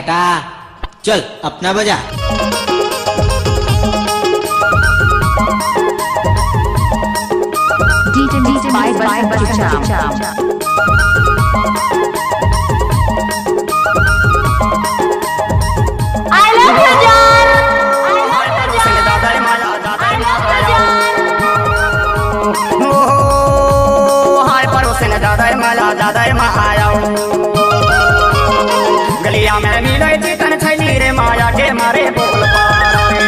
बेटा, चल अपना बजा। DJ by Bachcha. I love you, John. I love you, John. हाय परोसे ने दादा माला दादा माया गलिया में मिले चिकन छैली रे माया के मारे बोल पारे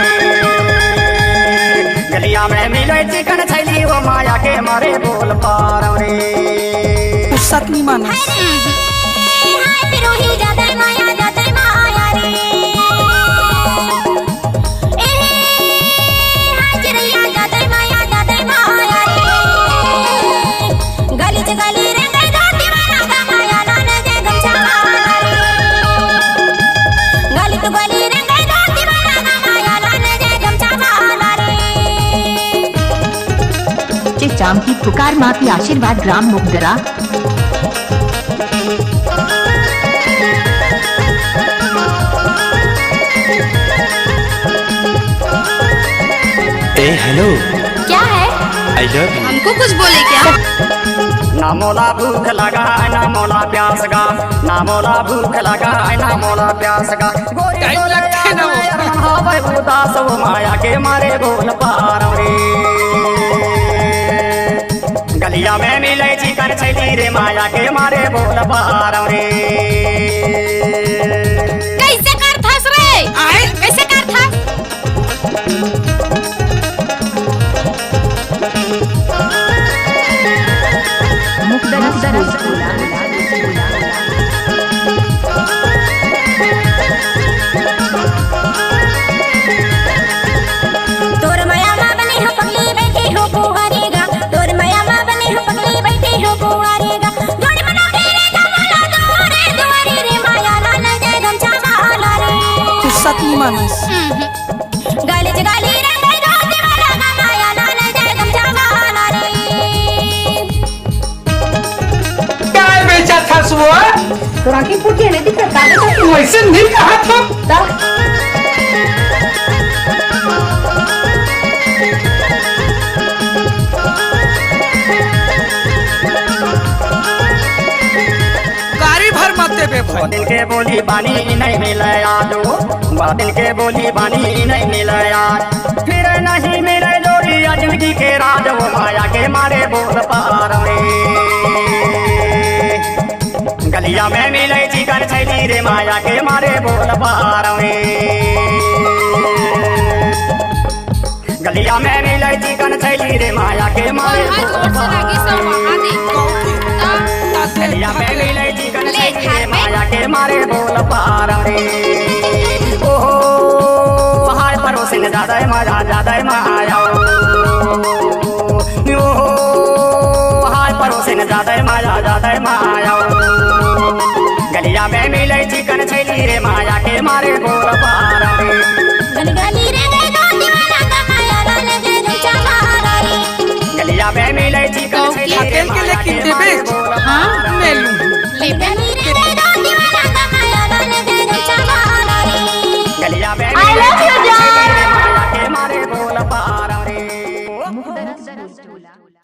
गलिया में मिले चिकन छैली वो माया के मारे बोल पारे सत नहीं माना हाय पिरोही दादा माया रे हाय चिड़िया दादा माया रे गली च गली रे गई दादी माया दा माया लाने दे गमछा रे गली तो गली रे गई दादी माया दा माया लाने दे गमछा रे चिचाम की पुकार माँ की आशीर्वाद ग्राम मुगदरा। ए हेलो, क्या है? I love you. हमको कुछ बोले क्या? ना मोला भूख लगा ना मोला प्यास गा ना मोला भूख लगा ना मोला प्यास गा टाइम लगते ना हावे उदास वो माया के मारे बोल पारे गलिया में मिले चिकन छैली रे माया के मारे बोल पारे कैसे कर थस रे? आए कैसे कर थस? मुगदरा तोर माया माँ बने हो पगली बैठी हो कुंवारेगा तोर माया माँ बने हो पगली बैठी हो कुंवारेगा जोड़ी मना तेरे गमला दुआरे दुआरे रे माया लाल जय गमछा वाला रे सत नहीं माना गाली च गाली रे गई दादी वाला माया लाल जय गमछा वाला रे क्या बेचा था सुबह तोरा की पुटी ने दिख रहा है वैसे नहीं कहा था गाड़ी भर मत दे बे दिल के बोली बानी नहीं मिले आलू दिल के बोली बानी नहीं मिले यार फिर नहीं मिले जोड़ी जिंदगी के राज वो माया के मारे बोल पारे गलिया में मिले चिकन छैली रे माया के मारे बोल पारे गलिया में मिले चिकन छैली रे माया के मारे बोल पारे गलिया में मिले चिकन छैली रे माया के मारे बोल पारे ओहो हाय परोसे ने दादा माया ओहो हाय परोसे ने दादा माया गलिया में मिले चिकन छैली रे माया के मारे बोल पारे गली गली रे गई दादी वाला माया लाल जय गमछा वाला रे गलिया में मिले चिकन छैली रे अकेले के लेकिन देबे हाँ मैं लूं गली गली रे गई दादी वाला माया लाल जय गमछा वाला रे गलिया में I love you, John. माया के मारे बोल पारे मुगदरा